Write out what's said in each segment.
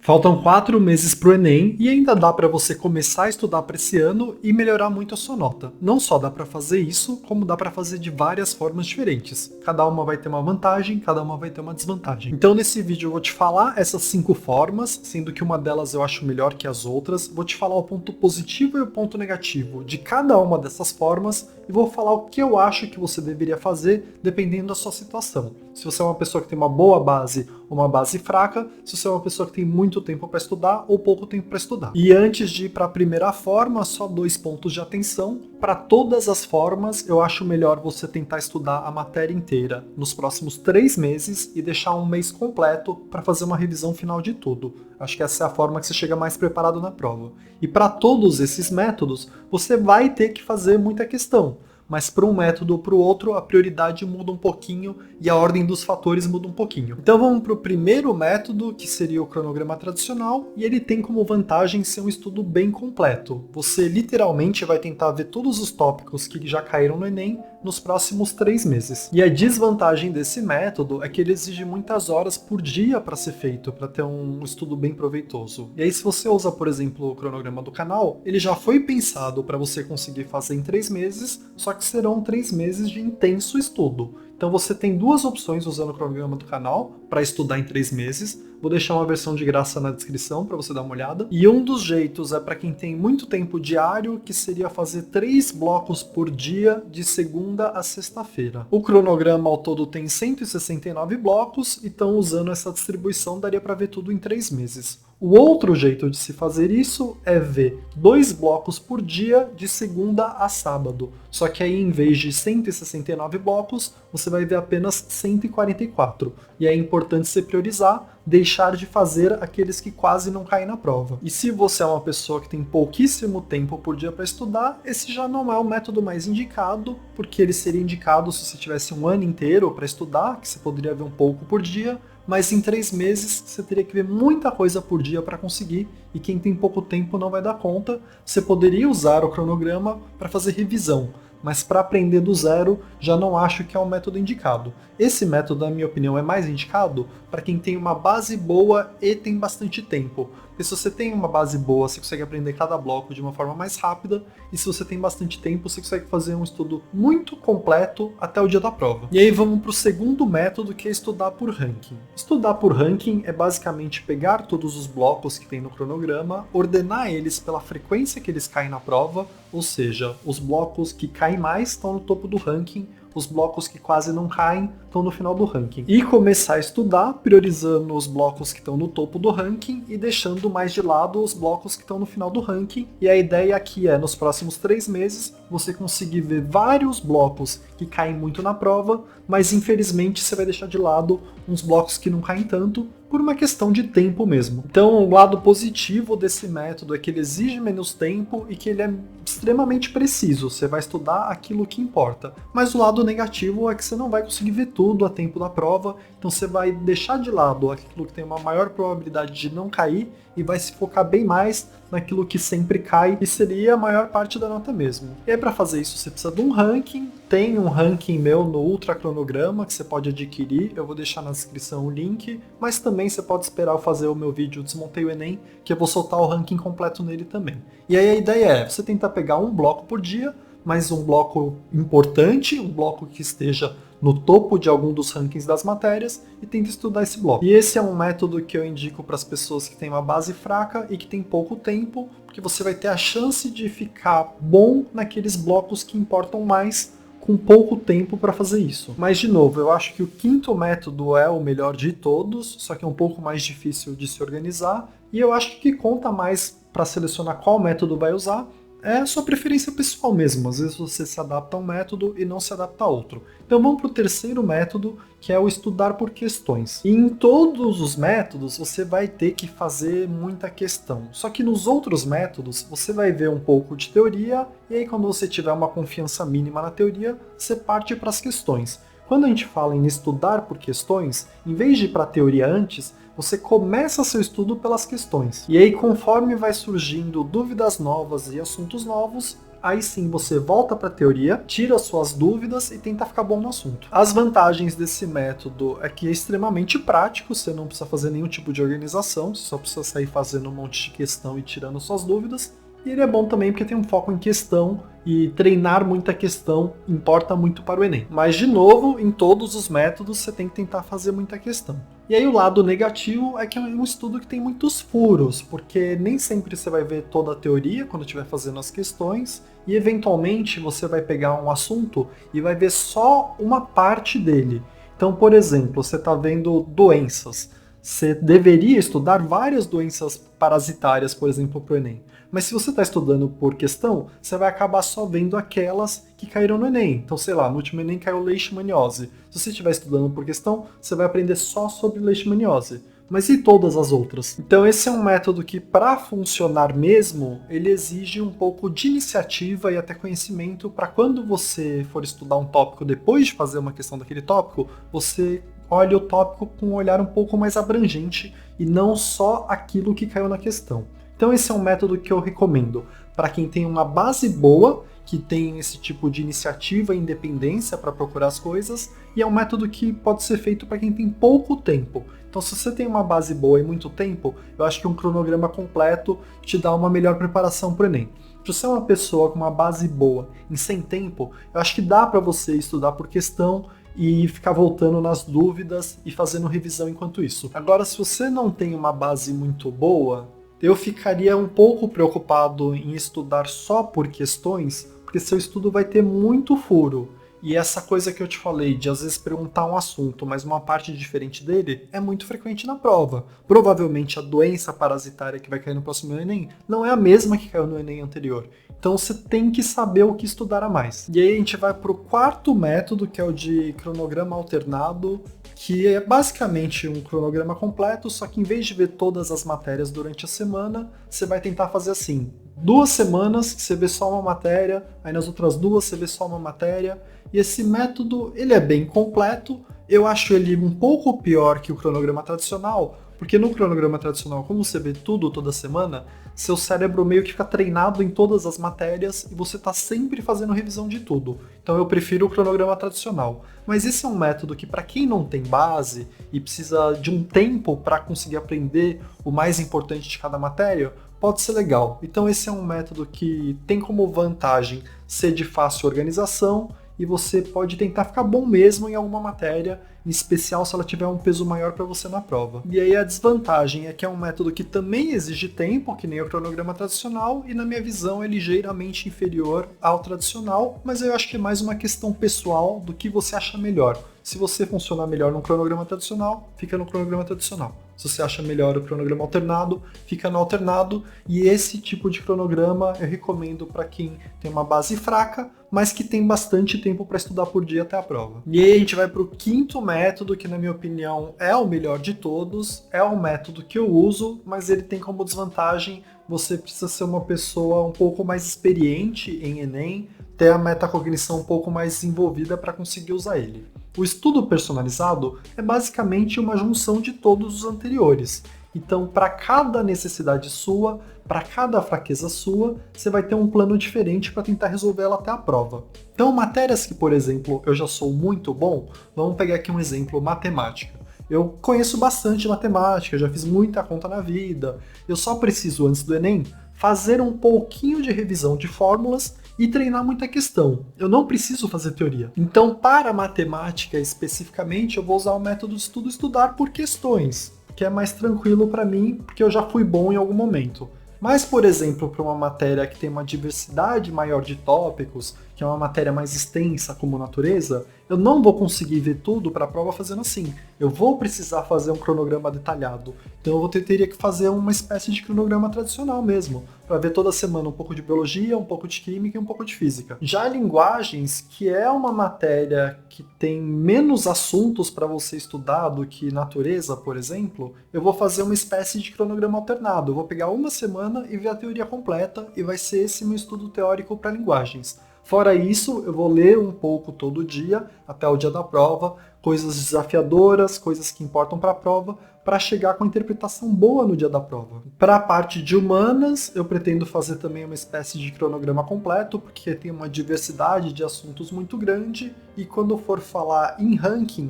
Faltam 4 meses para o Enem e ainda dá para você começar a estudar para esse ano e melhorar muito a sua nota. Não só dá para fazer isso, como dá para fazer de várias formas diferentes. Cada uma vai ter uma vantagem, cada uma vai ter uma desvantagem. Então nesse vídeo eu vou te falar essas 5 formas, sendo que uma delas eu acho melhor que as outras. Vou te falar o ponto positivo e o ponto negativo de cada uma dessas formas e vou falar o que eu acho que você deveria fazer dependendo da sua situação. Se você é uma pessoa que tem uma boa base ou uma base fraca, se você é uma pessoa que tem muito tempo para estudar ou pouco tempo para estudar. E antes de ir para a primeira forma, só 2 pontos de atenção. Para todas as formas, eu acho melhor você tentar estudar a matéria inteira nos próximos 3 meses e deixar um mês completo para fazer uma revisão final de tudo. Acho que essa é a forma que você chega mais preparado na prova. E para todos esses métodos, você vai ter que fazer muita questão. Mas para um método ou para o outro, a prioridade muda um pouquinho e a ordem dos fatores muda um pouquinho. Então vamos para o primeiro método, que seria o cronograma tradicional, e ele tem como vantagem ser um estudo bem completo. Você literalmente vai tentar ver todos os tópicos que já caíram no Enem nos próximos 3 meses. E a desvantagem desse método é que ele exige muitas horas por dia para ser feito, para ter um estudo bem proveitoso. E aí se você usa, por exemplo, o cronograma do canal, ele já foi pensado para você conseguir fazer em 3 meses, só que serão 3 meses de intenso estudo. Então você tem 2 opções usando o cronograma do canal para estudar em 3 meses. Vou deixar uma versão de graça na descrição para você dar uma olhada. E um dos jeitos é para quem tem muito tempo diário, que seria fazer 3 blocos por dia de segunda a sexta-feira. O cronograma ao todo tem 169 blocos, e então usando essa distribuição daria para ver tudo em 3 meses. O outro jeito de se fazer isso é ver 2 blocos por dia de segunda a sábado. Só que aí em vez de 169 blocos, você vai ver apenas 144. E é importante você priorizar, deixar de fazer aqueles que quase não caem na prova. E se você é uma pessoa que tem pouquíssimo tempo por dia para estudar, esse já não é o método mais indicado, porque ele seria indicado se você tivesse um ano inteiro para estudar, que você poderia ver um pouco por dia, mas em 3 meses você teria que ver muita coisa por dia para conseguir, e quem tem pouco tempo não vai dar conta. Você poderia usar o cronograma para fazer revisão, mas para aprender do zero, já não acho que é um método indicado. Esse método, na minha opinião, é mais indicado para quem tem uma base boa e tem bastante tempo. Porque se você tem uma base boa, você consegue aprender cada bloco de uma forma mais rápida, e se você tem bastante tempo, você consegue fazer um estudo muito completo até o dia da prova. E aí vamos para o segundo método, que é estudar por ranking. Estudar por ranking é basicamente pegar todos os blocos que tem no cronograma, ordenar eles pela frequência que eles caem na prova, ou seja, os blocos que caem mais estão no topo do ranking, os blocos que quase não caem estão no final do ranking. E começar a estudar priorizando os blocos que estão no topo do ranking e deixando mais de lado os blocos que estão no final do ranking. E a ideia aqui é, nos próximos 3 meses, você conseguir ver vários blocos que caem muito na prova, mas infelizmente você vai deixar de lado uns blocos que não caem tanto, por uma questão de tempo mesmo. Então, o lado positivo desse método é que ele exige menos tempo e que ele é extremamente preciso. Você vai estudar aquilo que importa. Mas o lado negativo é que você não vai conseguir ver tudo a tempo da prova, então você vai deixar de lado aquilo que tem uma maior probabilidade de não cair e vai se focar bem mais naquilo que sempre cai, e seria a maior parte da nota mesmo. E aí para fazer isso você precisa de um ranking. Tem um ranking meu no Ultra Cronograma que você pode adquirir, eu vou deixar na descrição o link, mas também você pode esperar eu fazer o meu vídeo Desmontei o Enem, que eu vou soltar o ranking completo nele também. E aí a ideia é você tentar pegar um bloco por dia, mas um bloco importante, um bloco que esteja no topo de algum dos rankings das matérias, e tenta estudar esse bloco. E esse é um método que eu indico para as pessoas que têm uma base fraca e que têm pouco tempo, porque você vai ter a chance de ficar bom naqueles blocos que importam mais, com pouco tempo para fazer isso. Mas, de novo, eu acho que o quinto método é o melhor de todos, só que é um pouco mais difícil de se organizar, e eu acho que conta mais para selecionar qual método vai usar é a sua preferência pessoal mesmo. Às vezes você se adapta a um método e não se adapta a outro. Então vamos para o terceiro método, que é o estudar por questões. E em todos os métodos você vai ter que fazer muita questão. Só que nos outros métodos você vai ver um pouco de teoria, e aí quando você tiver uma confiança mínima na teoria, você parte para as questões. Quando a gente fala em estudar por questões, em vez de ir para a teoria antes, você começa seu estudo pelas questões. E aí, conforme vai surgindo dúvidas novas e assuntos novos, aí sim você volta para a teoria, tira suas dúvidas e tenta ficar bom no assunto. As vantagens desse método é que é extremamente prático, você não precisa fazer nenhum tipo de organização, você só precisa sair fazendo um monte de questão e tirando suas dúvidas. E ele é bom também porque tem um foco em questão e treinar muita questão importa muito para o Enem. Mas, de novo, em todos os métodos você tem que tentar fazer muita questão. E aí o lado negativo é que é um estudo que tem muitos furos, porque nem sempre você vai ver toda a teoria quando estiver fazendo as questões, e eventualmente você vai pegar um assunto e vai ver só uma parte dele. Então, por exemplo, você está vendo doenças. Você deveria estudar várias doenças parasitárias, por exemplo, para o Enem. Mas se você está estudando por questão, você vai acabar só vendo aquelas que caíram no Enem. Então, sei lá, no último Enem caiu leishmaniose. Se você estiver estudando por questão, você vai aprender só sobre leishmaniose. Mas e todas as outras? Então esse é um método que, para funcionar mesmo, ele exige um pouco de iniciativa e até conhecimento para quando você for estudar um tópico depois de fazer uma questão daquele tópico, você olhe o tópico com um olhar um pouco mais abrangente e não só aquilo que caiu na questão. Então esse é um método que eu recomendo para quem tem uma base boa, que tem esse tipo de iniciativa e independência para procurar as coisas, e é um método que pode ser feito para quem tem pouco tempo. Então se você tem uma base boa e muito tempo, eu acho que um cronograma completo te dá uma melhor preparação para o Enem. Se você é uma pessoa com uma base boa e sem tempo, eu acho que dá para você estudar por questão e ficar voltando nas dúvidas e fazendo revisão enquanto isso. Agora, se você não tem uma base muito boa, eu ficaria um pouco preocupado em estudar só por questões, porque seu estudo vai ter muito furo. E essa coisa que eu te falei, de às vezes perguntar um assunto, mas uma parte diferente dele, é muito frequente na prova. Provavelmente a doença parasitária que vai cair no próximo Enem não é a mesma que caiu no Enem anterior. Então você tem que saber o que estudar a mais. E aí a gente vai para o quarto método, que é o de cronograma alternado, que é basicamente um cronograma completo, só que em vez de ver todas as matérias durante a semana, você vai tentar fazer assim: 2 semanas você vê só uma matéria, aí nas outras 2 você vê só uma matéria, e esse método ele é bem completo. Eu acho ele um pouco pior que o cronograma tradicional, porque no cronograma tradicional, como você vê tudo toda semana, seu cérebro meio que fica treinado em todas as matérias e você está sempre fazendo revisão de tudo. Então eu prefiro o cronograma tradicional. Mas esse é um método que, para quem não tem base e precisa de um tempo para conseguir aprender o mais importante de cada matéria, pode ser legal. Então esse é um método que tem como vantagem ser de fácil organização, e você pode tentar ficar bom mesmo em alguma matéria, em especial se ela tiver um peso maior para você na prova. E aí a desvantagem é que é um método que também exige tempo, que nem o cronograma tradicional, e na minha visão é ligeiramente inferior ao tradicional, mas eu acho que é mais uma questão pessoal do que você acha melhor. Se você funcionar melhor no cronograma tradicional, fica no cronograma tradicional. Se você acha melhor o cronograma alternado, fica no alternado. E esse tipo de cronograma eu recomendo para quem tem uma base fraca, mas que tem bastante tempo para estudar por dia até a prova. E aí a gente vai para o quinto método, que na minha opinião é o melhor de todos. É um método que eu uso, mas ele tem como desvantagem: você precisa ser uma pessoa um pouco mais experiente em Enem, ter a metacognição um pouco mais desenvolvida para conseguir usar ele. O estudo personalizado é basicamente uma junção de todos os anteriores. Então, para cada necessidade sua, para cada fraqueza sua, você vai ter um plano diferente para tentar resolver ela até a prova. Então, matérias que, por exemplo, eu já sou muito bom, vamos pegar aqui um exemplo: matemática. Eu conheço bastante matemática, já fiz muita conta na vida. Eu só preciso, antes do Enem, fazer um pouquinho de revisão de fórmulas e treinar muita questão. Eu não preciso fazer teoria. Então, para matemática especificamente, eu vou usar o método de estudo estudar por questões, que é mais tranquilo para mim, porque eu já fui bom em algum momento. Mas, por exemplo, para uma matéria que tem uma diversidade maior de tópicos, que é uma matéria mais extensa como natureza, eu não vou conseguir ver tudo para a prova fazendo assim. Eu vou precisar fazer um cronograma detalhado. Então eu teria que fazer uma espécie de cronograma tradicional mesmo, para ver toda semana um pouco de biologia, um pouco de química e um pouco de física. Já linguagens, que é uma matéria que tem menos assuntos para você estudar do que natureza, por exemplo, eu vou fazer uma espécie de cronograma alternado. Eu vou pegar uma semana e ver a teoria completa, e vai ser esse meu estudo teórico para linguagens. Fora isso, eu vou ler um pouco todo dia, até o dia da prova, coisas desafiadoras, coisas que importam para a prova, para chegar com a interpretação boa no dia da prova. Para a parte de humanas, eu pretendo fazer também uma espécie de cronograma completo, porque tem uma diversidade de assuntos muito grande, e quando for falar em ranking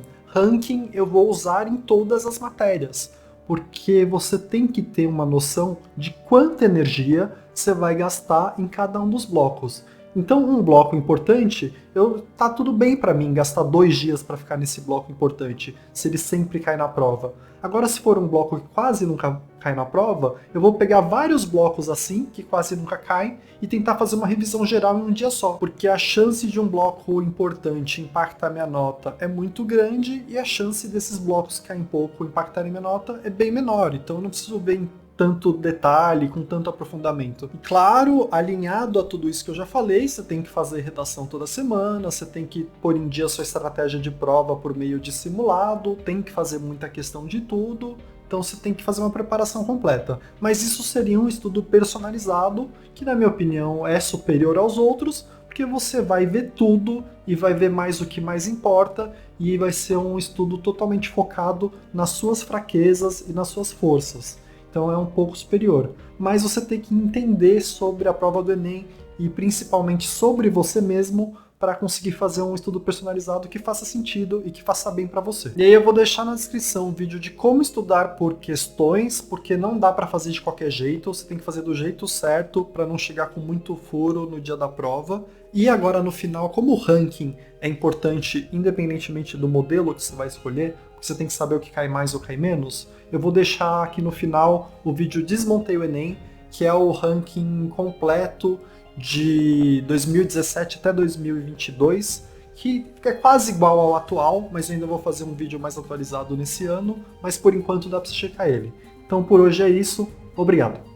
eu vou usar em todas as matérias, porque você tem que ter uma noção de quanta energia você vai gastar em cada um dos blocos. Então, um bloco importante, tá tudo bem para mim gastar 2 dias para ficar nesse bloco importante, se ele sempre cai na prova. Agora, se for um bloco que quase nunca cai na prova, eu vou pegar vários blocos assim, que quase nunca caem, e tentar fazer uma revisão geral em um dia só. Porque a chance de um bloco importante impactar minha nota é muito grande, e a chance desses blocos que caem pouco impactarem minha nota é bem menor. Então eu não preciso ver em tanto detalhe, com tanto aprofundamento. E claro, alinhado a tudo isso que eu já falei, você tem que fazer redação toda semana, você tem que pôr em dia a sua estratégia de prova por meio de simulado, tem que fazer muita questão de tudo, então você tem que fazer uma preparação completa. Mas isso seria um estudo personalizado, que na minha opinião é superior aos outros, porque você vai ver tudo e vai ver mais o que mais importa, e vai ser um estudo totalmente focado nas suas fraquezas e nas suas forças. Então é um pouco superior. Mas você tem que entender sobre a prova do Enem e principalmente sobre você mesmo para conseguir fazer um estudo personalizado que faça sentido e que faça bem para você. E aí eu vou deixar na descrição um vídeo de como estudar por questões, porque não dá para fazer de qualquer jeito, você tem que fazer do jeito certo para não chegar com muito furo no dia da prova. E agora no final, como o ranking é importante independentemente do modelo que você vai escolher, você tem que saber o que cai mais ou cai menos, eu vou deixar aqui no final o vídeo Desmontei o Enem, que é o ranking completo de 2017 até 2022, que é quase igual ao atual, mas eu ainda vou fazer um vídeo mais atualizado nesse ano, mas por enquanto dá para você checar ele. Então por hoje é isso, obrigado.